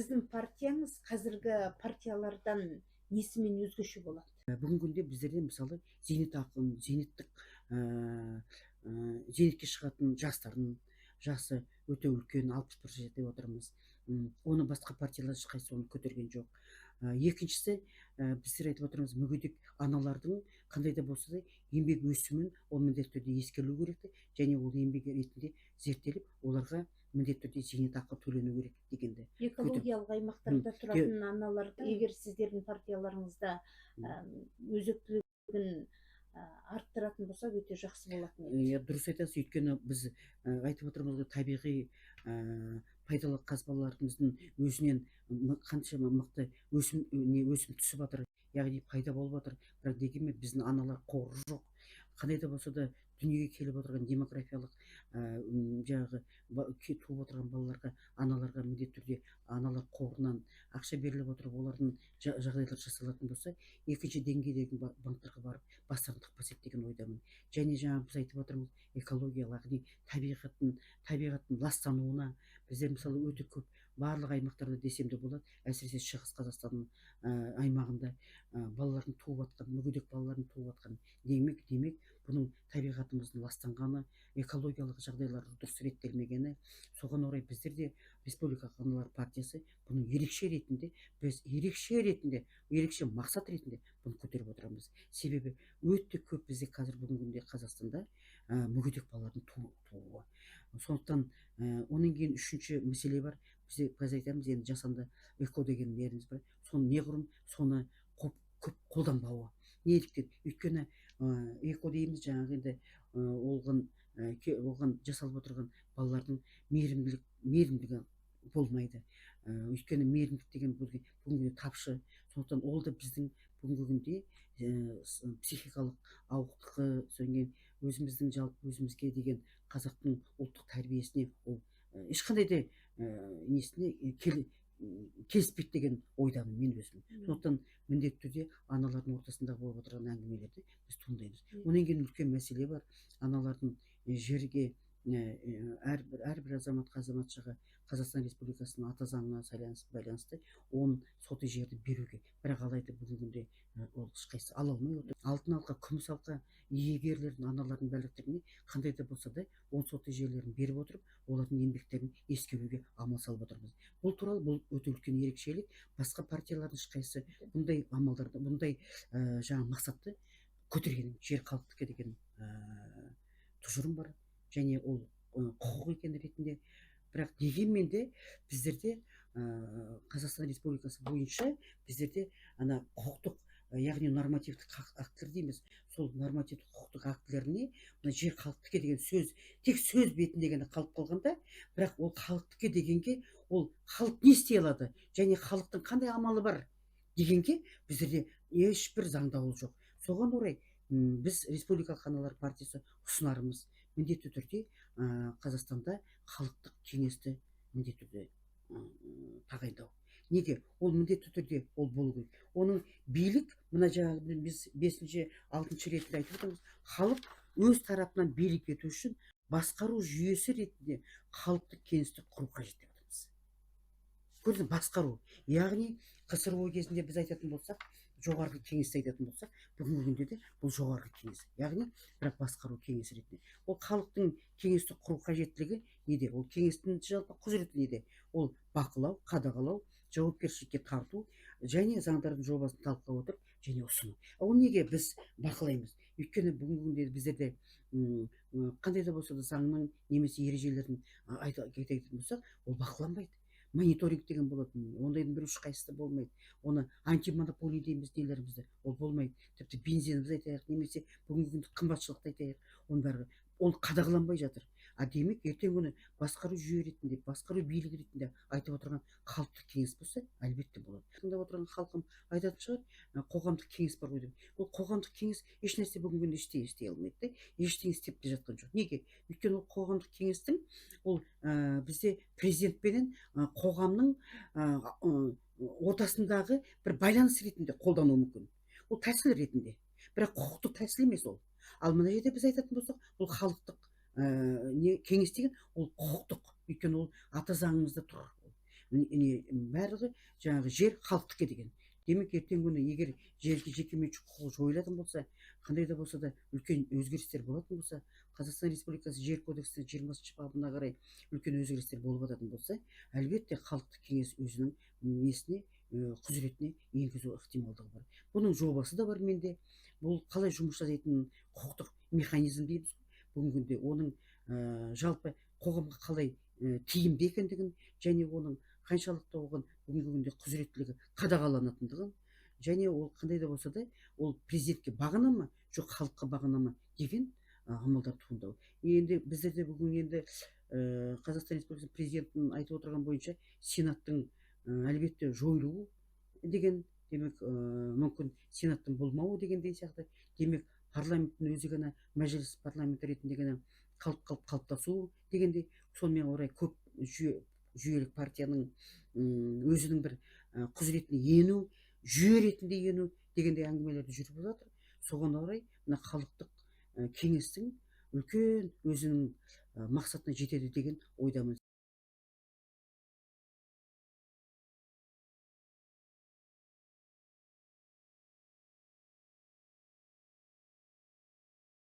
сіздің партияңыз қазіргі партиялардан несімен өзгеше болады? Бүгінгі күнде біздерде мысалы зейнетақы, зейнетке шығатын жастардың жасы өте үлкен, 60 деп отырмыз. Оны басқа партиялар ешқайсысы оны көтерген жоқ. Екіншісі, біздер айтып отырмыз, мүгедек аналардың қандай да болса да еңбек өсімін ол міндетті түрде ескерілу керек, және ол еңбек ретінде зерттеліп, оларға міндетті түрде зейнетақы төлену керек дегенді Экологиялық аймақтарда тұратын аналар, егер сіздердің партияларыңызда өзектілігін арттыратын болса, өте жақсы болатын еді. Дұрыс айтасыз, өйткені біз айтып отырмыз ғой, табиғи пайдалы қазбаларымыздың өзінен қаншама мықты өсім түсіп жатыр, яғни пайда болып жатыр. Бірақ дегенмен біздің аналар қоры жоқ. Қандай да болса да дүниеге келіп отырған демографиялық жаңағы туып отырған балаларға, аналарға міндетті түрде аналар қорынан ақша беріліп отырып, олардың жағдайлар жасалатын болса, екінші деңгейдегі банктерге барып бастарын тықпас еді деген ойдамын. Және жаңа біз айтып отырмыз, экологиялық, яғни табиғаттың ластануына біздер мысалы өте көп барлық аймақтарда десем де болады, әсіресе шығыс Қазақстан аймағында балалардың туып жатқан, мүгедек балалардың туып жатқан. Демек бұның табиғатымыздың ластанғаны, экологиялық жағдайлардың дұрыс реттелмегені. Соған орай біздер де Республика Аналар партиясы бұның ерекше мақсат ретінде бұны көтеріп отырамыз. Себебі өте көп бізде қазір бүгінгі күнде Қазақстанда мүгедек балалардың тууы. Сондықтан оның кейін үшінші мәселе бар. Біз айтамыз, енді жасанды эко деген неріміз бар. Соны неғұрлым соны көп қолданбауы. Неліктен? Өйткені эко дейміз, жаңағы енді оған жасалып отырған балалардың мейірімдігі болмайды. Өйткені мейірімдік деген бүгінгі күнде тапшы. Сондықтан ол да біздің бүгінгі күнде психикалық ауытқы, содан өзіміздің жалпы өзімізге деген қазақтың ұлттық тәрбиесіне ол ешқандай да несіне келіспейді деген ойдамын мен өзім. Сондықтан міндетті түрде аналардың ортасында болып отырған әңгімелерді біз туындаймыз. Онан кейін үлкен мәселе бар. Аналардың жерге әрбір азаматшаға Қазақстан Республикасының ата заңына байланысты 10 соты жерді беруге. Бірақ алайда бүгінгі күнде ол ешқайсысы ала алмай отыр. Алтын алқа, күміс алқа иегерлердің, аналардың бәліктеріне қандай да болса да 10 соты жерлерін беріп отырып, олардың еңбектерін ескеруге амал салып отырмыз. Бұл туралы бұл өте үлкен ерекшелік. Басқа партиялардың ешқайсысы бұндай амалдарды, бұндай жаңа мақсатты көтерген, жер халықтікі деген тұжырым бар, және ол құқық екен ретінде. Бірақ дегенмен де біздерде Қазақстан Республикасы бойынша біздерде ана құқықтық, яғни нормативтік актілер дейміз. Сол нормативтік құқықтық актілеріне жер халықтікі деген сөз тек сөз бетінде ғана қалып қалғанда, бірақ ол халықтікі дегенге ол халық не істей алады, және халықтың қандай амалы бар дегенге біздерде ешбір заңдауыл жоқ. Соған орай біз Республикалық Аналар партиясы ұсынарымыз міндетті түрде Қазақстанда халықтық кеңесті міндетті түрде тағайындау. Неге? Ол міндетті түрде ол болу керек. Оның билік, мына жаңағы біз 5-6 ретінде айтып отырмыз, халық өз тарапынан билік ету үшін басқару жүйесі ретінде халықтық кеңесті құру қажет деп отырмыз. Көрдің, басқару. Яғни КСРО кезінде біз айтатын болсақ, жоғарғы кеңесті айтатын болсақ, бүгінгі күнде де бұл жоғарғы кеңес, яғни бірақ басқару кеңесі ретінде. Ол халықтың кеңесті құру қажеттілігі неде? Ол кеңестің жалпы құзыреті неде? Ол бақылау, қадағалау, жауапкершілікке тарту, және заңдардың жобасын талқылап отырып, және ұсыну. Ол неге біз бақылаймыз? Өйткені бүгінгі күнде біздерде қандай да болса да заңның немесе ережелерін айтатын болсақ, ол бақыланбайды. Мониторинг деген болады, ондайдың бір ешқайсысы болмайды. Оны антимонополия дейміз нелерімізді, ол болмайды. Тіпті бензинімізді айтайық, немесе бүгінгі күнді қымбатшылықты айтайық, оның бәрі ол қадағаланбай жатыр. Демек ертең күні басқару жүйе ретінде, басқару билік ретінде айтып отырған халықтық кеңес болса, әлбетте болады. Тыңдап отырған халқым айтатын шығар, қоғамдық кеңес бар ғой деп. Ол қоғамдық кеңес ешнәрсе бүгінгі күнде істей алмайды, ештеңе істеп те жатқан жоқ. Неге? Өйткені ол қоғамдық кеңестің ол бізде президентпенен қоғамның ортасындағы бір байланыс ретінде қолдану мүмкін. Ол тәсіл ретінде, бірақ құқықтық тәсіл емес ол. Ал мына жерде біз айтатын болсақ, ол халықтық кеңес деген ол құқықтық, өйткені ол ата заңымызда тұр. барлығы жаңағы жер халықтікі деген. Демек ертеңгі күні егер жерге жекеменшік құқығы жойылатын болса, қандай да болса да үлкен өзгерістер болатын болса, Қазақстан Республикасы жер кодексінің 20 бабына қарай үлкен өзгерістер болып жататын болса, әлбетте халықтық кеңес өзінің несіне құзыретіне енгізу ықтималдығы бар. Бұның жобасы да бар менде. Бұл қалай жұмыс жасайтын құқықтық механизм дейміз. Бүгінгі күнде оның жалпы қоғамға қалай тиімді екендігін және оның қаншалықты оған бүгінгі күнде құзыреттілігі қадағаланатындығын және ол қандай да болса да ол президентке бағына ма жоқ халыққа бағына ма деген амалдар туындау. Енді біздерде бүгін енді Қазақстан Республикасы президентінің айтып отырған бойынша сенаттың әлбетте жойылуы деген, демек мүмкін сенаттың болмауы дегендей сияқты, демек парламенттің өзі ғана мәжіліс парламенті ретінде ғана қалыптасуы дегендей, сонымен орай көп жүйелік партияның өзінің бір құзыретіне ену, жүйе ретінде ену дегендей әңгімелерді жүріп жатыр. Соған орай мына халықтық кеңестің үлкен өзінің мақсатына жетеді деген ойдамын.